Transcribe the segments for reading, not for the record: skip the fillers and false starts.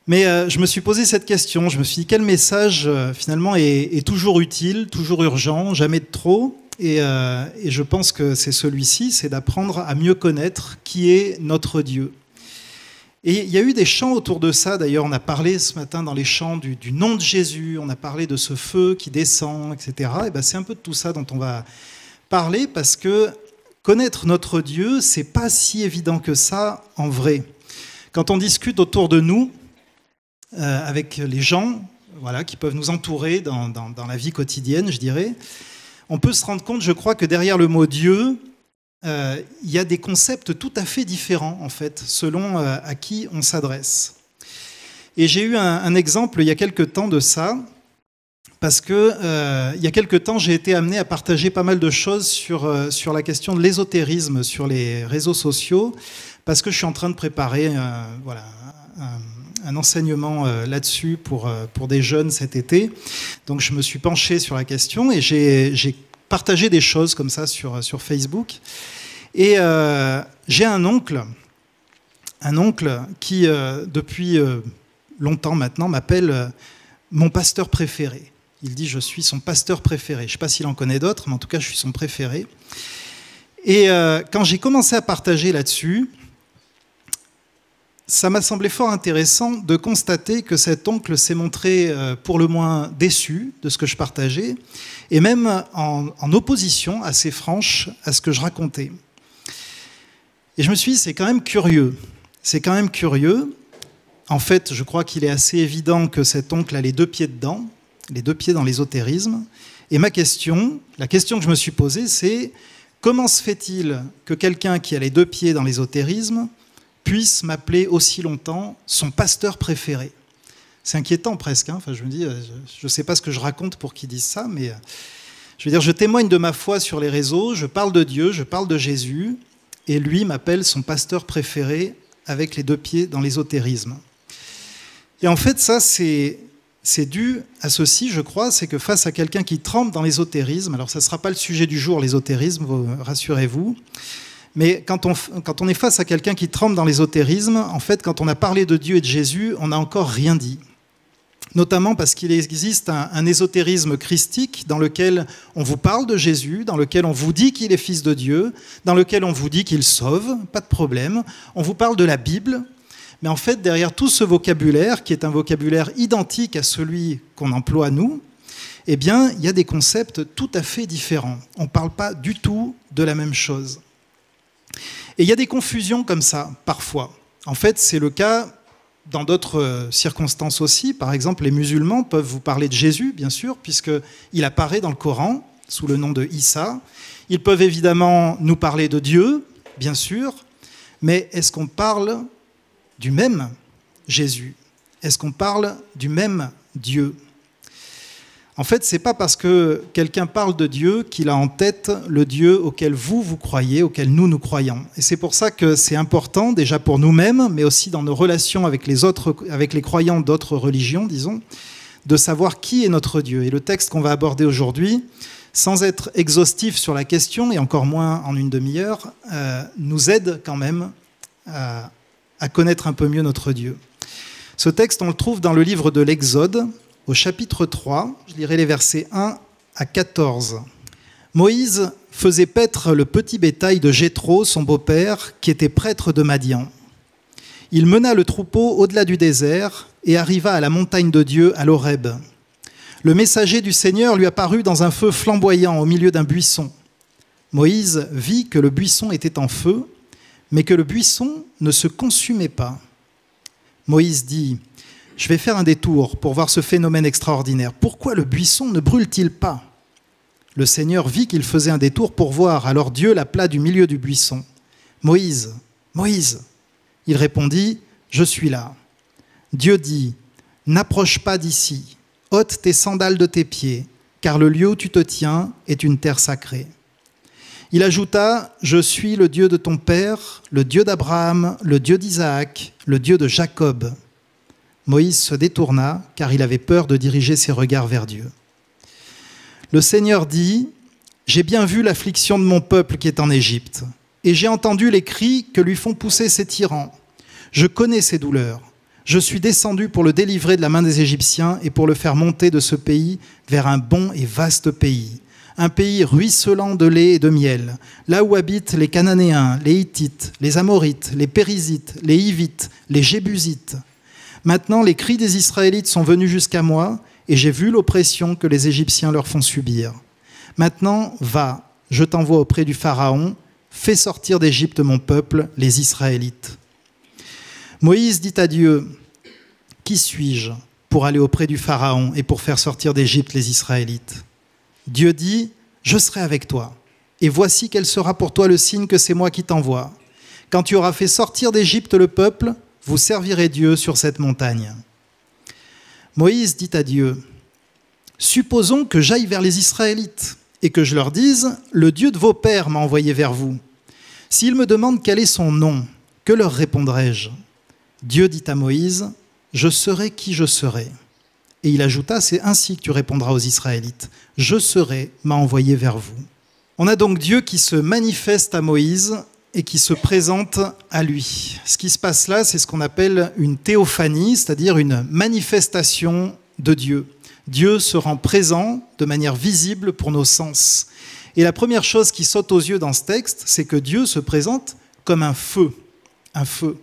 Mais je me suis posé cette question, je me suis dit quel message finalement est toujours utile, toujours urgent, jamais de trop. Et je pense que c'est celui-ci, c'est d'apprendre à mieux connaître qui est notre Dieu. Et il y a eu des chants autour de ça, d'ailleurs on a parlé ce matin dans les chants du nom de Jésus, on a parlé de ce feu qui descend, etc. Et ben c'est un peu de tout ça dont on va parler, parce que connaître notre Dieu, c'est pas si évident que ça en vrai. Quand on discute autour de nous, avec les gens voilà, qui peuvent nous entourer dans la vie quotidienne, je dirais, on peut se rendre compte, je crois, que derrière le mot Dieu, il y a des concepts tout à fait différents, en fait, selon à qui on s'adresse. Et j'ai eu un exemple il y a quelque temps de ça, parce que il y a quelque temps, j'ai été amené à partager pas mal de choses sur la question de l'ésotérisme sur les réseaux sociaux, parce que je suis en train de préparer un enseignement là-dessus pour des jeunes cet été. Donc je me suis penché sur la question et j'ai partagé des choses comme ça sur Facebook. Et j'ai un oncle qui, depuis longtemps maintenant, m'appelle mon pasteur préféré. Il dit « je suis son pasteur préféré ». Je ne sais pas s'il en connaît d'autres, mais en tout cas, je suis son préféré. Et quand j'ai commencé à partager là-dessus, ça m'a semblé fort intéressant de constater que cet oncle s'est montré pour le moins déçu de ce que je partageais, et même en opposition assez franche à ce que je racontais. Et je me suis dit, c'est quand même curieux. C'est quand même curieux. En fait, je crois qu'il est assez évident que cet oncle a les deux pieds dedans, les deux pieds dans l'ésotérisme. Et la question que je me suis posée, c'est comment se fait-il que quelqu'un qui a les deux pieds dans l'ésotérisme puisse m'appeler aussi longtemps son pasteur préféré? C'est inquiétant presque. Hein. Enfin, je me dis, je ne sais pas ce que je raconte pour qu'ils disent ça, mais je veux dire, je témoigne de ma foi sur les réseaux, je parle de Dieu, je parle de Jésus, et lui m'appelle son pasteur préféré avec les deux pieds dans l'ésotérisme. Et en fait, ça, c'est dû à ceci, je crois, c'est que face à quelqu'un qui trempe dans l'ésotérisme, alors ça ne sera pas le sujet du jour, l'ésotérisme, rassurez-vous, mais quand on est face à quelqu'un qui trempe dans l'ésotérisme, en fait, quand on a parlé de Dieu et de Jésus, on n'a encore rien dit. Notamment parce qu'il existe un ésotérisme christique dans lequel on vous parle de Jésus, dans lequel on vous dit qu'il est fils de Dieu, dans lequel on vous dit qu'il sauve, pas de problème. On vous parle de la Bible, mais en fait, derrière tout ce vocabulaire, qui est un vocabulaire identique à celui qu'on emploie nous, eh bien, il y a des concepts tout à fait différents. On ne parle pas du tout de la même chose. Et il y a des confusions comme ça, parfois. En fait, c'est le cas dans d'autres circonstances aussi. Par exemple, les musulmans peuvent vous parler de Jésus, bien sûr, puisqu'il apparaît dans le Coran sous le nom de Issa. Ils peuvent évidemment nous parler de Dieu, bien sûr, mais est-ce qu'on parle du même Jésus? Est-ce qu'on parle du même Dieu? En fait, ce n'est pas parce que quelqu'un parle de Dieu qu'il a en tête le Dieu auquel vous croyez, auquel nous croyons. Et c'est pour ça que c'est important, déjà pour nous-mêmes, mais aussi dans nos relations avec les croyants d'autres religions, disons, de savoir qui est notre Dieu. Et le texte qu'on va aborder aujourd'hui, sans être exhaustif sur la question, et encore moins en une demi-heure, nous aide quand même à connaître un peu mieux notre Dieu. Ce texte, on le trouve dans le livre de l'Exode, au chapitre 3, je lirai les versets 1 à 14. Moïse faisait paître le petit bétail de Jéthro, son beau-père, qui était prêtre de Madian. Il mena le troupeau au-delà du désert et arriva à la montagne de Dieu, à l'Horeb. Le messager du Seigneur lui apparut dans un feu flamboyant au milieu d'un buisson. Moïse vit que le buisson était en feu, mais que le buisson ne se consumait pas. Moïse dit: « Je vais faire un détour pour voir ce phénomène extraordinaire. Pourquoi le buisson ne brûle-t-il pas ?» Le Seigneur vit qu'il faisait un détour pour voir. Alors Dieu l'appela du milieu du buisson. « Moïse, Moïse !» Il répondit: « Je suis là. » Dieu dit: « N'approche pas d'ici. Ôte tes sandales de tes pieds, car le lieu où tu te tiens est une terre sacrée. » Il ajouta: « Je suis le Dieu de ton père, le Dieu d'Abraham, le Dieu d'Isaac, le Dieu de Jacob. » Moïse se détourna, car il avait peur de diriger ses regards vers Dieu. Le Seigneur dit, « J'ai bien vu l'affliction de mon peuple qui est en Égypte, et j'ai entendu les cris que lui font pousser ses tyrans. Je connais ses douleurs. Je suis descendu pour le délivrer de la main des Égyptiens et pour le faire monter de ce pays vers un bon et vaste pays, un pays ruisselant de lait et de miel, là où habitent les Cananéens, les Hittites, les Amorites, les Périzites, les Hivites, les Jébusites. Maintenant, les cris des Israélites sont venus jusqu'à moi, et j'ai vu l'oppression que les Égyptiens leur font subir. Maintenant, va, je t'envoie auprès du Pharaon, fais sortir d'Égypte mon peuple, les Israélites. » Moïse dit à Dieu, « Qui suis-je pour aller auprès du Pharaon et pour faire sortir d'Égypte les Israélites ?» Dieu dit, « Je serai avec toi, et voici quel sera pour toi le signe que c'est moi qui t'envoie. Quand tu auras fait sortir d'Égypte le peuple, vous servirez Dieu sur cette montagne. » Moïse dit à Dieu, « Supposons que j'aille vers les Israélites et que je leur dise, « Le Dieu de vos pères m'a envoyé vers vous. S'ils me demandent quel est son nom, que leur répondrai-je » Dieu dit à Moïse, « Je serai qui je serai. » Et il ajouta, « C'est ainsi que tu répondras aux Israélites. Je serai m'a envoyé vers vous. » On a donc Dieu qui se manifeste à Moïse et qui se présente à lui. Ce qui se passe là, c'est ce qu'on appelle une théophanie, c'est-à-dire une manifestation de Dieu. Dieu se rend présent de manière visible pour nos sens. Et la première chose qui saute aux yeux dans ce texte, c'est que Dieu se présente comme un feu. Un feu.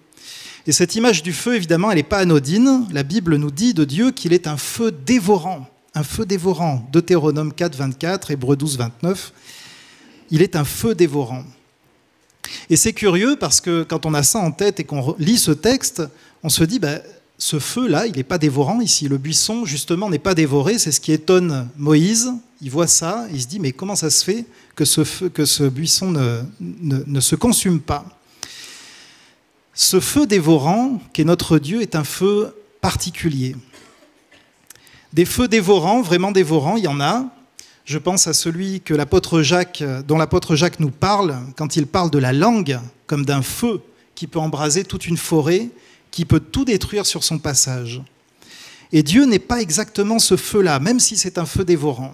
Et cette image du feu, évidemment, elle n'est pas anodine. La Bible nous dit de Dieu qu'il est un feu dévorant. Un feu dévorant. Deutéronome 4, 24, Hébreux 12, 29. Il est un feu dévorant. Et c'est curieux parce que quand on a ça en tête et qu'on lit ce texte, on se dit, ce feu-là, il n'est pas dévorant ici. Le buisson, justement, n'est pas dévoré. C'est ce qui étonne Moïse. Il voit ça, il se dit, mais comment ça se fait que ce buisson ne se consume pas ? Ce feu dévorant, qu'est notre Dieu, est un feu particulier. Des feux dévorants, vraiment dévorants, il y en a. Je pense à celui dont l'apôtre Jacques nous parle quand il parle de la langue comme d'un feu qui peut embraser toute une forêt, qui peut tout détruire sur son passage. Et Dieu n'est pas exactement ce feu-là, même si c'est un feu dévorant.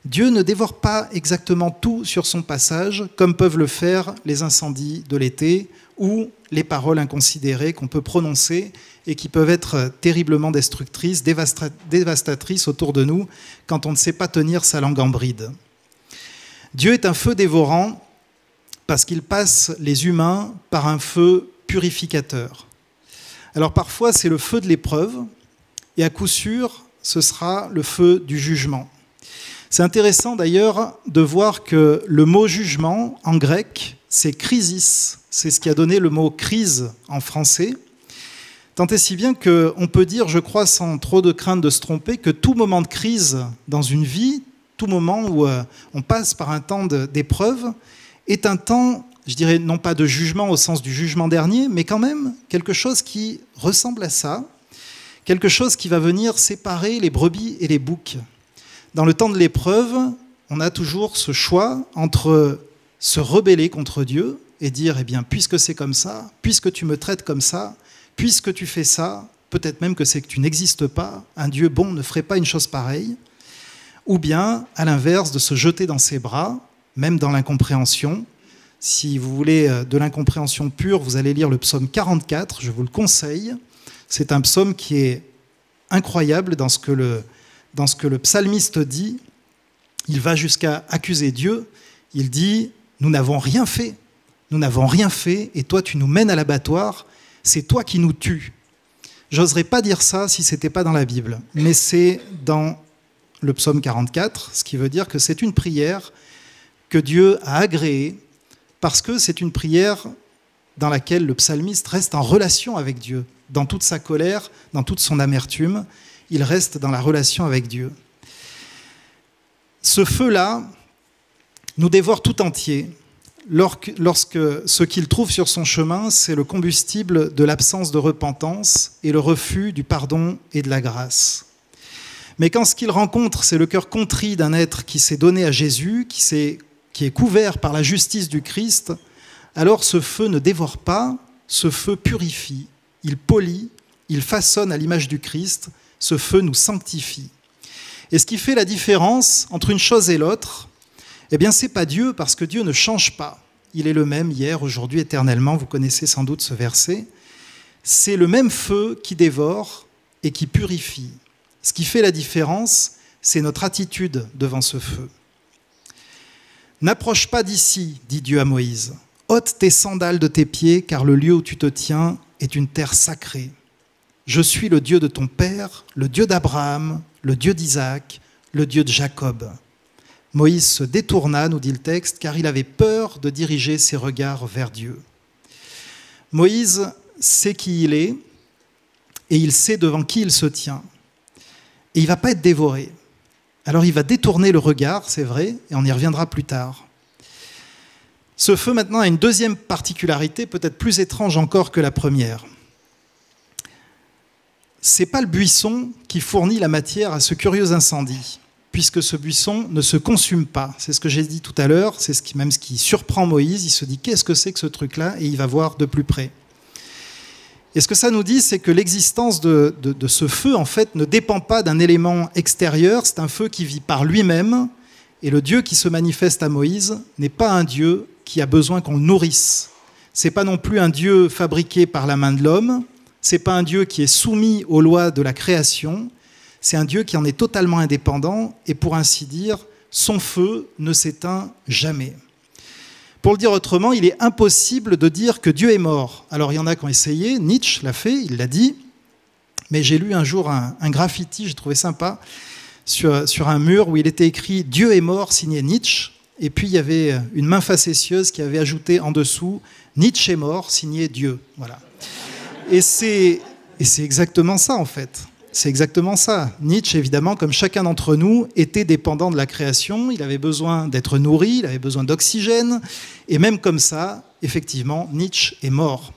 Dieu ne dévore pas exactement tout sur son passage, comme peuvent le faire les incendies de l'été ou les paroles inconsidérées qu'on peut prononcer et qui peuvent être terriblement destructrices, dévastatrices autour de nous quand on ne sait pas tenir sa langue en bride. Dieu est un feu dévorant parce qu'il passe les humains par un feu purificateur. Alors parfois c'est le feu de l'épreuve et à coup sûr ce sera le feu du jugement. C'est intéressant d'ailleurs de voir que le mot jugement en grec c'est krisis, c'est ce qui a donné le mot crise en français. Tant et si bien qu'on peut dire, je crois, sans trop de crainte de se tromper, que tout moment de crise dans une vie, tout moment où on passe par un temps d'épreuve, est un temps, je dirais, non pas de jugement au sens du jugement dernier, mais quand même quelque chose qui ressemble à ça, quelque chose qui va venir séparer les brebis et les boucs. Dans le temps de l'épreuve, on a toujours ce choix entre se rebeller contre Dieu et dire, eh bien, puisque c'est comme ça, puisque tu me traites comme ça, puisque tu fais ça, peut-être même que c'est que tu n'existes pas, un Dieu bon ne ferait pas une chose pareille, ou bien, à l'inverse, de se jeter dans ses bras, même dans l'incompréhension. Si vous voulez de l'incompréhension pure, vous allez lire le psaume 44, je vous le conseille. C'est un psaume qui est incroyable dans ce que le psalmiste dit. Il va jusqu'à accuser Dieu. Il dit, nous n'avons rien fait, et toi tu nous mènes à l'abattoir, c'est toi qui nous tues. J'oserais pas dire ça si ce n'était pas dans la Bible, mais c'est dans le psaume 44, ce qui veut dire que c'est une prière que Dieu a agréée, parce que c'est une prière dans laquelle le psalmiste reste en relation avec Dieu, dans toute sa colère, dans toute son amertume, il reste dans la relation avec Dieu. Ce feu-là nous dévore tout entier lorsque ce qu'il trouve sur son chemin, c'est le combustible de l'absence de repentance et le refus du pardon et de la grâce. Mais quand ce qu'il rencontre, c'est le cœur contrit d'un être qui s'est donné à Jésus, qui est couvert par la justice du Christ, alors ce feu ne dévore pas, ce feu purifie, il polit, il façonne à l'image du Christ, ce feu nous sanctifie. Et ce qui fait la différence entre une chose et l'autre, eh bien, c'est pas Dieu, parce que Dieu ne change pas. Il est le même hier, aujourd'hui, éternellement. Vous connaissez sans doute ce verset. C'est le même feu qui dévore et qui purifie. Ce qui fait la différence, c'est notre attitude devant ce feu. « N'approche pas d'ici, dit Dieu à Moïse. Ôte tes sandales de tes pieds, car le lieu où tu te tiens est une terre sacrée. Je suis le Dieu de ton père, le Dieu d'Abraham, le Dieu d'Isaac, le Dieu de Jacob. » Moïse se détourna, nous dit le texte, car il avait peur de diriger ses regards vers Dieu. Moïse sait qui il est et il sait devant qui il se tient. Et il ne va pas être dévoré. Alors il va détourner le regard, c'est vrai, et on y reviendra plus tard. Ce feu maintenant a une deuxième particularité, peut-être plus étrange encore que la première. Ce n'est pas le buisson qui fournit la matière à ce curieux incendie, puisque ce buisson ne se consume pas. C'est ce que j'ai dit tout à l'heure, c'est ce qui surprend Moïse. Il se dit, qu'est-ce que c'est que ce truc-là? Et il va voir de plus près. Et ce que ça nous dit, c'est que l'existence de ce feu, en fait, ne dépend pas d'un élément extérieur. C'est un feu qui vit par lui-même. Et le Dieu qui se manifeste à Moïse n'est pas un Dieu qui a besoin qu'on le nourrisse. Ce n'est pas non plus un Dieu fabriqué par la main de l'homme. Ce n'est pas un Dieu qui est soumis aux lois de la création. C'est un Dieu qui en est totalement indépendant et, pour ainsi dire, son feu ne s'éteint jamais. Pour le dire autrement, il est impossible de dire que Dieu est mort. Alors il y en a qui ont essayé, Nietzsche l'a fait, il l'a dit, mais j'ai lu un jour un graffiti, j'ai trouvé sympa, sur un mur où il était écrit « Dieu est mort » signé Nietzsche, et puis il y avait une main facétieuse qui avait ajouté en dessous « Nietzsche est mort » signé Dieu. Voilà. Et c'est exactement ça en fait. C'est exactement ça. Nietzsche, évidemment, comme chacun d'entre nous, était dépendant de la création. Il avait besoin d'être nourri, il avait besoin d'oxygène. Et même comme ça, effectivement, Nietzsche est mort.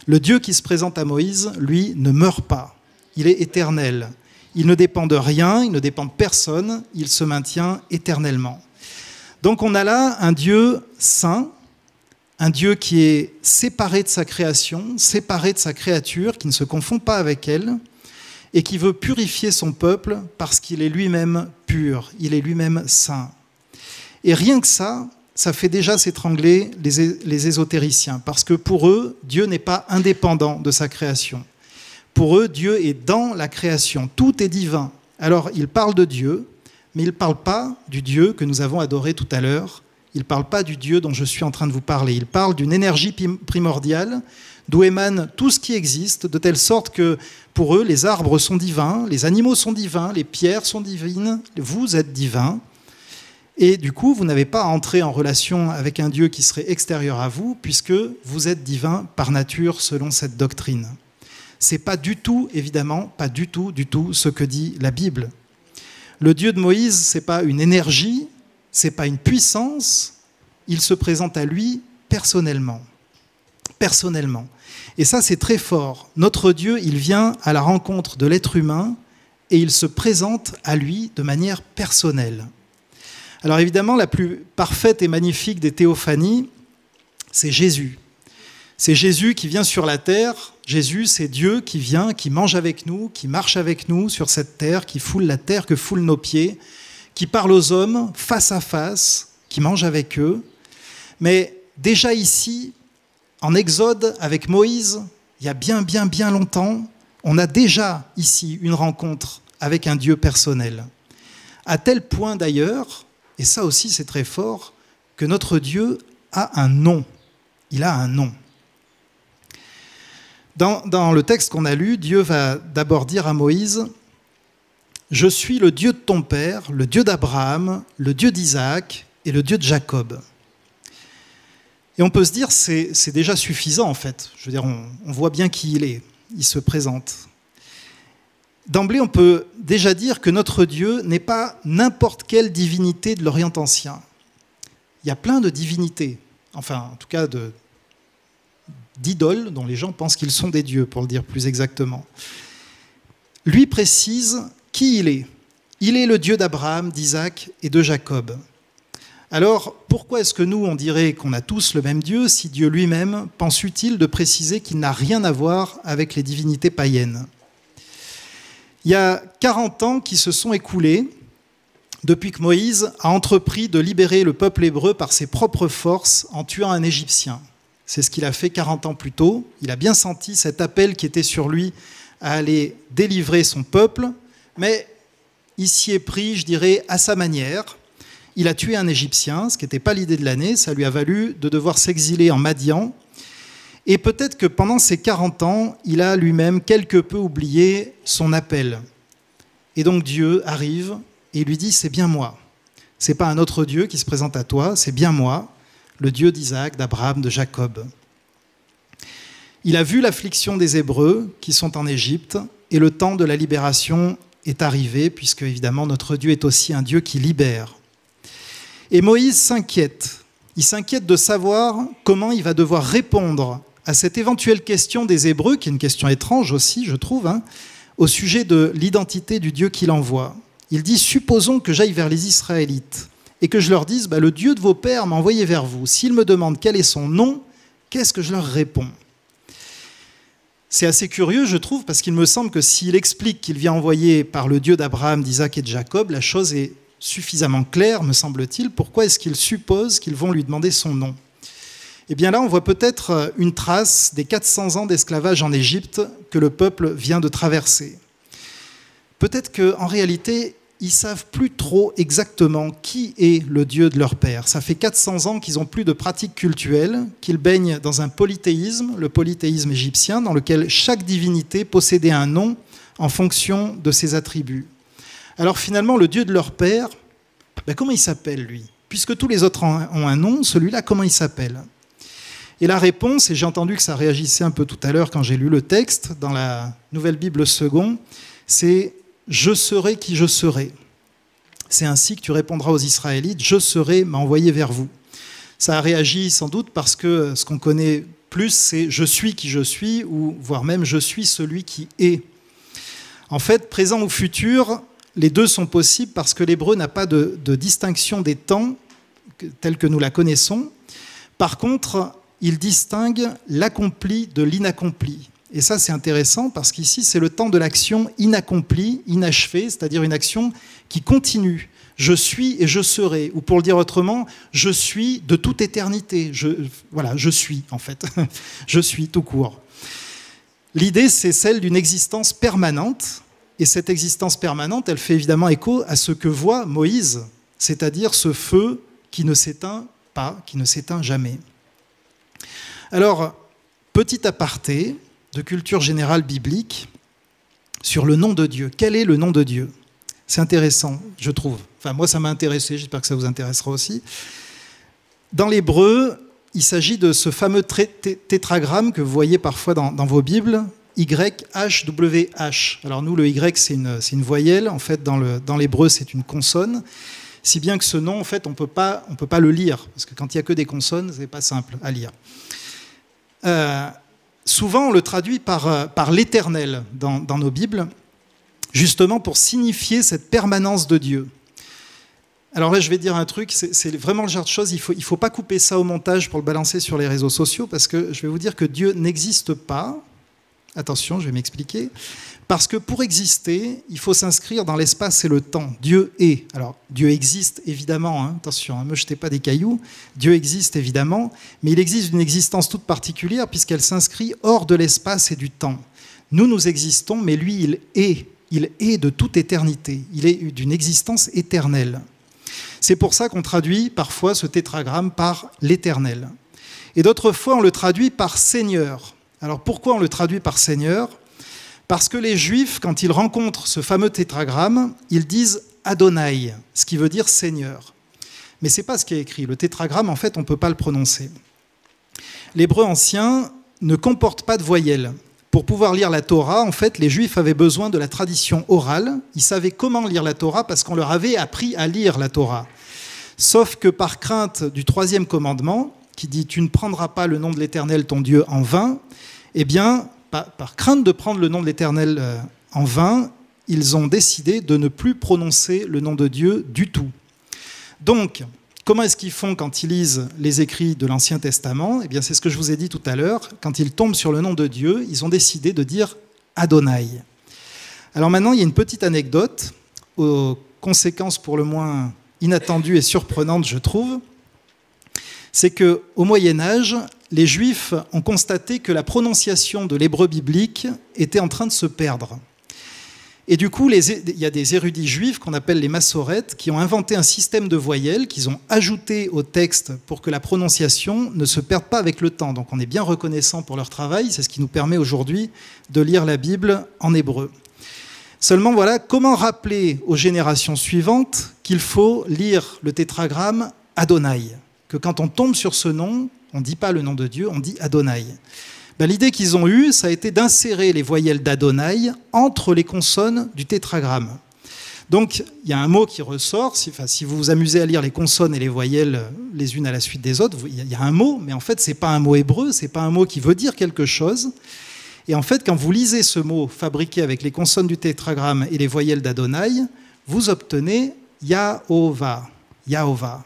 Le Dieu qui se présente à Moïse, lui, ne meurt pas. Il est éternel. Il ne dépend de rien, il ne dépend de personne. Il se maintient éternellement. Donc on a là un Dieu saint, un Dieu qui est séparé de sa création, séparé de sa créature, qui ne se confond pas avec elle, et qui veut purifier son peuple parce qu'il est lui-même pur, il est lui-même saint. Et rien que ça fait déjà s'étrangler les ésotériciens, parce que pour eux, Dieu n'est pas indépendant de sa création. Pour eux, Dieu est dans la création, tout est divin. Alors, ils parlent de Dieu, mais ils ne parlent pas du Dieu que nous avons adoré tout à l'heure, ils ne parlent pas du Dieu dont je suis en train de vous parler, ils parlent d'une énergie primordiale, d'où émane tout ce qui existe, de telle sorte que pour eux, les arbres sont divins, les animaux sont divins, les pierres sont divines, vous êtes divins. Et du coup, vous n'avez pas à entrer en relation avec un Dieu qui serait extérieur à vous, puisque vous êtes divin par nature selon cette doctrine. Ce n'est pas du tout, évidemment, pas du tout ce que dit la Bible. Le Dieu de Moïse, ce n'est pas une énergie, ce n'est pas une puissance, il se présente à lui personnellement. Personnellement. Et ça, c'est très fort. Notre Dieu, il vient à la rencontre de l'être humain et il se présente à lui de manière personnelle. Alors évidemment, la plus parfaite et magnifique des théophanies, c'est Jésus. C'est Jésus qui vient sur la terre. Jésus, c'est Dieu qui vient, qui mange avec nous, qui marche avec nous sur cette terre, qui foule la terre que foulent nos pieds, qui parle aux hommes face à face, qui mange avec eux. Mais déjà ici, en Exode, avec Moïse, il y a bien longtemps, on a déjà ici une rencontre avec un Dieu personnel. À tel point d'ailleurs, et ça aussi c'est très fort, que notre Dieu a un nom. Il a un nom. Dans le texte qu'on a lu, Dieu va d'abord dire à Moïse « Je suis le Dieu de ton père, le Dieu d'Abraham, le Dieu d'Isaac et le Dieu de Jacob. » Et on peut se dire, c'est déjà suffisant en fait. Je veux dire, on voit bien qui il est, il se présente. D'emblée, on peut déjà dire que notre Dieu n'est pas n'importe quelle divinité de l'Orient ancien. Il y a plein de divinités, enfin en tout cas d'idoles dont les gens pensent qu'ils sont des dieux, pour le dire plus exactement. Lui précise qui il est. Il est le Dieu d'Abraham, d'Isaac et de Jacob. Alors, pourquoi est-ce que nous, on dirait qu'on a tous le même Dieu si Dieu lui-même pense utile de préciser qu'il n'a rien à voir avec les divinités païennes? Il y a 40 ans qui se sont écoulés depuis que Moïse a entrepris de libérer le peuple hébreu par ses propres forces en tuant un Égyptien. C'est ce qu'il a fait 40 ans plus tôt. Il a bien senti cet appel qui était sur lui à aller délivrer son peuple, mais il s'y est pris, je dirais, à sa manière. Il a tué un Égyptien, ce qui n'était pas l'idée de l'année, ça lui a valu de devoir s'exiler en Madian. Et peut-être que pendant ces 40 ans, il a lui-même quelque peu oublié son appel. Et donc Dieu arrive et lui dit « c'est bien moi ». Ce n'est pas un autre Dieu qui se présente à toi, c'est bien moi, le Dieu d'Isaac, d'Abraham, de Jacob. Il a vu l'affliction des Hébreux qui sont en Égypte et le temps de la libération est arrivé puisque évidemment notre Dieu est aussi un Dieu qui libère. Et Moïse s'inquiète. Il s'inquiète de savoir comment il va devoir répondre à cette éventuelle question des Hébreux, qui est une question étrange aussi, je trouve, au sujet de l'identité du Dieu qu'il envoie. Il dit « Supposons que j'aille vers les Israélites et que je leur dise « Le Dieu de vos pères m'a envoyé vers vous. S'ils me demandent quel est son nom, qu'est-ce que je leur réponds ?» C'est assez curieux, je trouve, parce qu'il me semble que s'il explique qu'il vient envoyé par le Dieu d'Abraham, d'Isaac et de Jacob, la chose est suffisamment claire, me semble-t-il. Pourquoi est-ce qu'il suppose qu'ils vont lui demander son nom? Eh bien là, on voit peut-être une trace des 400 ans d'esclavage en Égypte que le peuple vient de traverser. Peut-être qu'en réalité, ils ne savent plus trop exactement qui est le Dieu de leur père. Ça fait 400 ans qu'ils n'ont plus de pratiques cultuelles, qu'ils baignent dans un polythéisme, le polythéisme égyptien, dans lequel chaque divinité possédait un nom en fonction de ses attributs. Alors finalement, le Dieu de leur père, comment il s'appelle lui? Puisque tous les autres ont un nom, celui-là, comment il s'appelle? Et la réponse, et j'ai entendu que ça réagissait un peu tout à l'heure quand j'ai lu le texte, dans la Nouvelle Bible Second, c'est « Je serai qui je serai ». C'est ainsi que tu répondras aux Israélites « Je serai m'a envoyé vers vous ». Ça a réagi sans doute parce que ce qu'on connaît plus, c'est « Je suis qui je suis » ou voire même « Je suis celui qui est ». En fait, présent ou futur, les deux sont possibles parce que l'hébreu n'a pas de distinction des temps telle que nous la connaissons. Par contre, il distingue l'accompli de l'inaccompli. Et ça, c'est intéressant parce qu'ici, c'est le temps de l'action inaccomplie, inachevée, c'est-à-dire une action qui continue. Je suis et je serai. Ou pour le dire autrement, je suis de toute éternité. Voilà, je suis, en fait. Je suis tout court. L'idée, c'est celle d'une existence permanente. Et cette existence permanente, elle fait évidemment écho à ce que voit Moïse, c'est-à-dire ce feu qui ne s'éteint pas, qui ne s'éteint jamais. Alors, petit aparté de culture générale biblique sur le nom de Dieu. Quel est le nom de Dieu? C'est intéressant, je trouve. Enfin, moi, ça m'a intéressé, j'espère que ça vous intéressera aussi. Dans l'hébreu, il s'agit de ce fameux tétragramme que vous voyez parfois dans vos Bibles, YHWH. Alors nous, le Y, c'est une voyelle. En fait, dans l'hébreu, c'est une consonne. Si bien que ce nom, en fait, on peut pas le lire. Parce que quand il n'y a que des consonnes, ce n'est pas simple à lire. Souvent, on le traduit par l'Éternel dans nos Bibles, justement pour signifier cette permanence de Dieu. Alors là, je vais dire un truc, c'est vraiment le genre de choses, il faut pas couper ça au montage pour le balancer sur les réseaux sociaux, parce que je vais vous dire que Dieu n'existe pas. Attention, je vais m'expliquer. Parce que pour exister, il faut s'inscrire dans l'espace et le temps. Dieu est. Alors, Dieu existe, évidemment. Attention, ne me jetez pas des cailloux. Dieu existe, évidemment. Mais il existe une existence toute particulière puisqu'elle s'inscrit hors de l'espace et du temps. Nous existons, mais lui, il est. Il est de toute éternité. Il est d'une existence éternelle. C'est pour ça qu'on traduit parfois ce tétragramme par l'éternel. Et d'autres fois, on le traduit par Seigneur. Alors, pourquoi on le traduit par Seigneur ? Parce que les Juifs, quand ils rencontrent ce fameux tétragramme, ils disent Adonai, ce qui veut dire Seigneur. Mais ce n'est pas ce qui est écrit. Le tétragramme, en fait, on ne peut pas le prononcer. L'hébreu ancien ne comporte pas de voyelles. Pour pouvoir lire la Torah, en fait, les Juifs avaient besoin de la tradition orale. Ils savaient comment lire la Torah parce qu'on leur avait appris à lire la Torah. Sauf que par crainte du 3e commandement, qui dit « Tu ne prendras pas le nom de l'Éternel, ton Dieu, en vain », eh bien, par crainte de prendre le nom de l'Éternel en vain, ils ont décidé de ne plus prononcer le nom de Dieu du tout. Donc, Comment est-ce qu'ils font quand ils lisent les écrits de l'Ancien Testament? Eh bien, c'est ce que je vous ai dit tout à l'heure. Quand ils tombent sur le nom de Dieu, ils ont décidé de dire Adonai. Alors maintenant, il y a une petite anecdote, aux conséquences pour le moins inattendues et surprenantes, je trouve. C'est qu'au Moyen-Âge, les Juifs ont constaté que la prononciation de l'hébreu biblique était en train de se perdre. Et du coup, il y a des érudits juifs qu'on appelle les massorètes qui ont inventé un système de voyelles qu'ils ont ajouté au texte pour que la prononciation ne se perde pas avec le temps. Donc on est bien reconnaissant pour leur travail, c'est ce qui nous permet aujourd'hui de lire la Bible en hébreu. Seulement voilà, comment rappeler aux générations suivantes qu'il faut lire le tétragramme Adonai, que quand on tombe sur ce nom, on ne dit pas le nom de Dieu, on dit Adonai. L'idée qu'ils ont eue, ça a été d'insérer les voyelles d'Adonai entre les consonnes du tétragramme. Donc, il y a un mot qui ressort. Si vous vous amusez à lire les consonnes et les voyelles les unes à la suite des autres, il y a un mot, mais en fait, ce n'est pas un mot hébreu, ce n'est pas un mot qui veut dire quelque chose. Et en fait, quand vous lisez ce mot fabriqué avec les consonnes du tétragramme et les voyelles d'Adonai, vous obtenez Yahovah. Yahovah.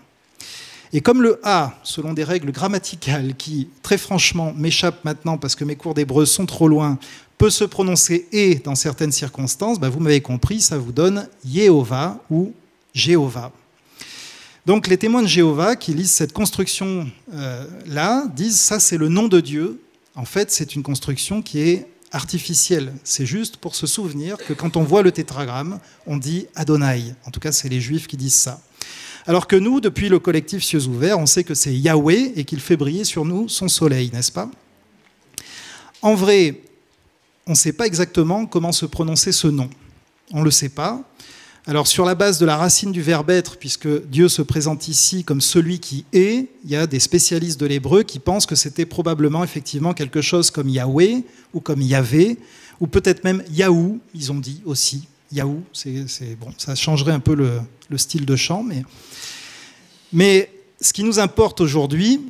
Et comme le A, selon des règles grammaticales qui, très franchement, m'échappent maintenant parce que mes cours d'hébreu sont trop loin, peut se prononcer « et » dans certaines circonstances, vous m'avez compris, ça vous donne « Yehovah » ou « Jéhovah ». Donc les témoins de Jéhovah qui lisent cette construction-là disent « ça c'est le nom de Dieu ». En fait, c'est une construction qui est artificielle. C'est juste pour se souvenir que quand on voit le tétragramme, on dit « Adonai ». En tout cas, c'est les Juifs qui disent ça. Alors que nous, depuis le collectif Cieux ouverts, on sait que c'est Yahweh et qu'il fait briller sur nous son soleil, n'est-ce pas? En vrai, on ne sait pas exactement comment se prononcer ce nom. On ne le sait pas. Alors sur la base de la racine du verbe être, puisque Dieu se présente ici comme celui qui est, il y a des spécialistes de l'hébreu qui pensent que c'était probablement effectivement quelque chose comme Yahweh ou comme Yahvé, ou peut-être même Yahou, ils ont dit aussi. Yahou, bon, ça changerait un peu le style de chant, mais ce qui nous importe aujourd'hui,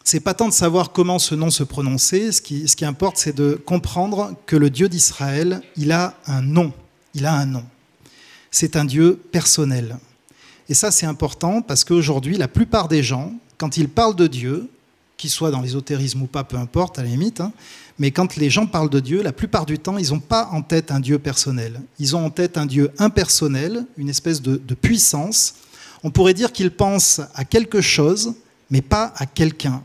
c'est pas tant de savoir comment ce nom se prononcer, ce qui importe, c'est de comprendre que le Dieu d'Israël, il a un nom. Il a un nom. C'est un Dieu personnel. Et ça, c'est important parce qu'aujourd'hui, la plupart des gens, quand ils parlent de Dieu, qu'ils soient dans l'ésotérisme ou pas, peu importe, à la limite, mais quand les gens parlent de Dieu, la plupart du temps, ils n'ont pas en tête un Dieu personnel. Ils ont en tête un Dieu impersonnel, une espèce de puissance. On pourrait dire qu'ils pensent à quelque chose, mais pas à quelqu'un.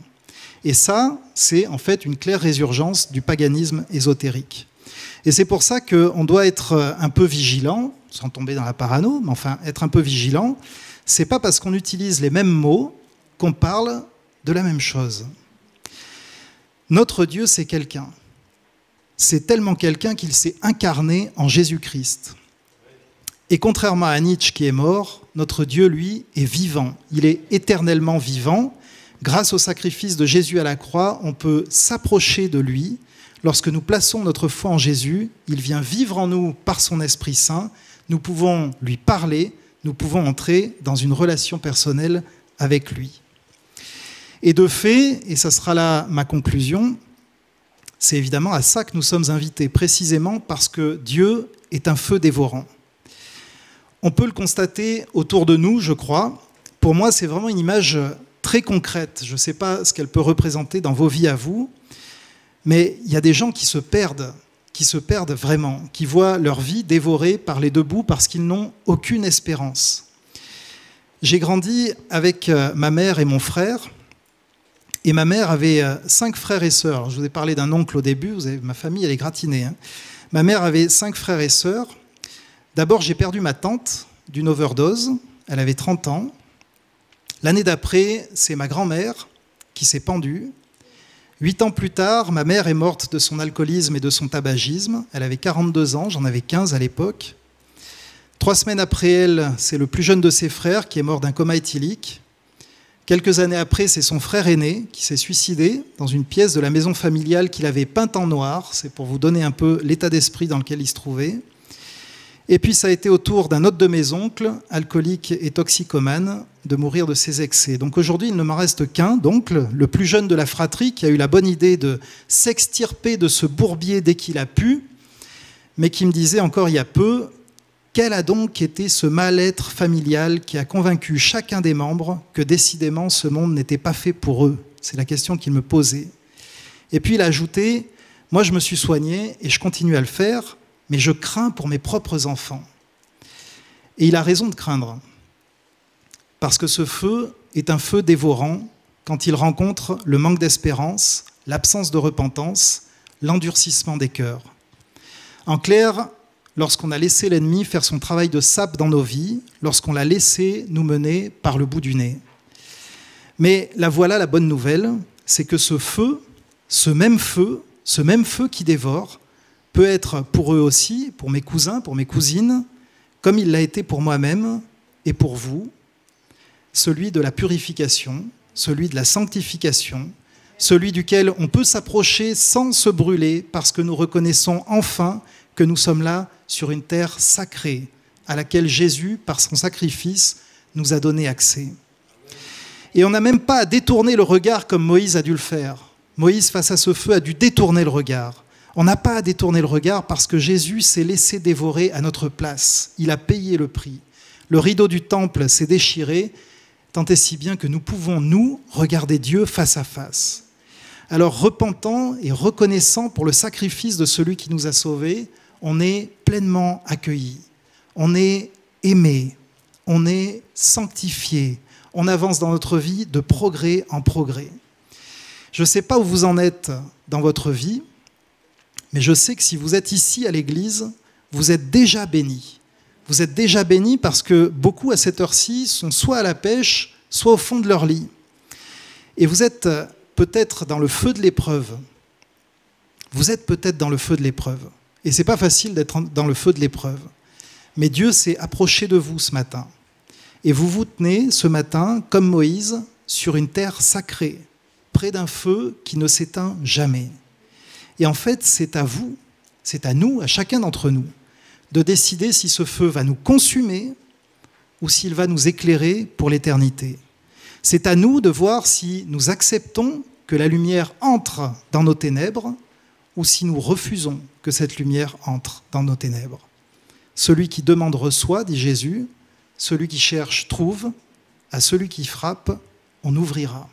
Et ça, c'est en fait une claire résurgence du paganisme ésotérique. Et c'est pour ça qu'on doit être un peu vigilant, sans tomber dans la parano, mais enfin, être un peu vigilant. C'est pas parce qu'on utilise les mêmes mots qu'on parle de la même chose. Notre Dieu, c'est quelqu'un. C'est tellement quelqu'un qu'il s'est incarné en Jésus-Christ. Et contrairement à Nietzsche qui est mort, notre Dieu, lui, est vivant. Il est éternellement vivant. Grâce au sacrifice de Jésus à la croix, on peut s'approcher de lui. Lorsque nous plaçons notre foi en Jésus, il vient vivre en nous par son Esprit Saint. Nous pouvons lui parler, nous pouvons entrer dans une relation personnelle avec lui. Et de fait, et ça sera là ma conclusion, c'est évidemment à ça que nous sommes invités, précisément parce que Dieu est un feu dévorant. On peut le constater autour de nous, je crois. Pour moi, c'est vraiment une image très concrète. Je ne sais pas ce qu'elle peut représenter dans vos vies à vous, mais il y a des gens qui se perdent vraiment, qui voient leur vie dévorée par les deux bouts parce qu'ils n'ont aucune espérance. J'ai grandi avec ma mère et mon frère, et ma mère avait 5 frères et sœurs. Alors, je vous ai parlé d'un oncle au début, ma famille elle est gratinée. Ma mère avait 5 frères et sœurs. D'abord, j'ai perdu ma tante d'une overdose, elle avait 30 ans. L'année d'après, c'est ma grand-mère qui s'est pendue. 8 ans plus tard, ma mère est morte de son alcoolisme et de son tabagisme. Elle avait 42 ans, j'en avais 15 à l'époque. 3 semaines après elle, c'est le plus jeune de ses frères qui est mort d'un coma éthylique. Quelques années après, c'est son frère aîné qui s'est suicidé dans une pièce de la maison familiale qu'il avait peinte en noir. C'est pour vous donner un peu l'état d'esprit dans lequel il se trouvait. Et puis ça a été au tour d'un autre de mes oncles, alcoolique et toxicomane, de mourir de ses excès. Donc aujourd'hui, il ne m'en reste qu'un, d'oncle, le plus jeune de la fratrie, qui a eu la bonne idée de s'extirper de ce bourbier dès qu'il a pu, mais qui me disait encore il y a peu, Quel a donc été ce mal-être familial qui a convaincu chacun des membres que décidément ce monde n'était pas fait pour eux? C'est la question qu'il me posait. Et puis il a ajouté, moi je me suis soigné et je continue à le faire, mais je crains pour mes propres enfants. Et il a raison de craindre, parce que ce feu est un feu dévorant quand il rencontre le manque d'espérance, l'absence de repentance, l'endurcissement des cœurs. En clair, lorsqu'on a laissé l'ennemi faire son travail de sape dans nos vies, lorsqu'on l'a laissé nous mener par le bout du nez. Mais là voilà la bonne nouvelle, c'est que ce même feu qui dévore, peut être pour eux aussi, pour mes cousins, pour mes cousines, comme il l'a été pour moi-même et pour vous, celui de la purification, celui de la sanctification, celui duquel on peut s'approcher sans se brûler parce que nous reconnaissons enfin que nous sommes là sur une terre sacrée à laquelle Jésus, par son sacrifice, nous a donné accès. Et on n'a même pas à détourner le regard comme Moïse a dû le faire. Moïse, face à ce feu, a dû détourner le regard. On n'a pas à détourner le regard parce que Jésus s'est laissé dévorer à notre place. Il a payé le prix. Le rideau du temple s'est déchiré, tant et si bien que nous pouvons, nous, regarder Dieu face à face. Alors, repentant et reconnaissant pour le sacrifice de celui qui nous a sauvés, on est pleinement accueillis, on est aimé, on est sanctifié, on avance dans notre vie de progrès en progrès. Je ne sais pas où vous en êtes dans votre vie, mais je sais que si vous êtes ici à l'église, vous êtes déjà bénis. Vous êtes déjà bénis parce que beaucoup à cette heure-ci sont soit à la pêche, soit au fond de leur lit. Et vous êtes peut-être dans le feu de l'épreuve. Vous êtes peut-être dans le feu de l'épreuve. Et ce n'est pas facile d'être dans le feu de l'épreuve. Mais Dieu s'est approché de vous ce matin. Et vous vous tenez ce matin, comme Moïse, sur une terre sacrée, près d'un feu qui ne s'éteint jamais. Et en fait, c'est à vous, c'est à nous, à chacun d'entre nous, de décider si ce feu va nous consumer ou s'il va nous éclairer pour l'éternité. C'est à nous de voir si nous acceptons que la lumière entre dans nos ténèbres ou si nous refusons que cette lumière entre dans nos ténèbres. Celui qui demande reçoit, dit Jésus, celui qui cherche trouve, à celui qui frappe, on ouvrira.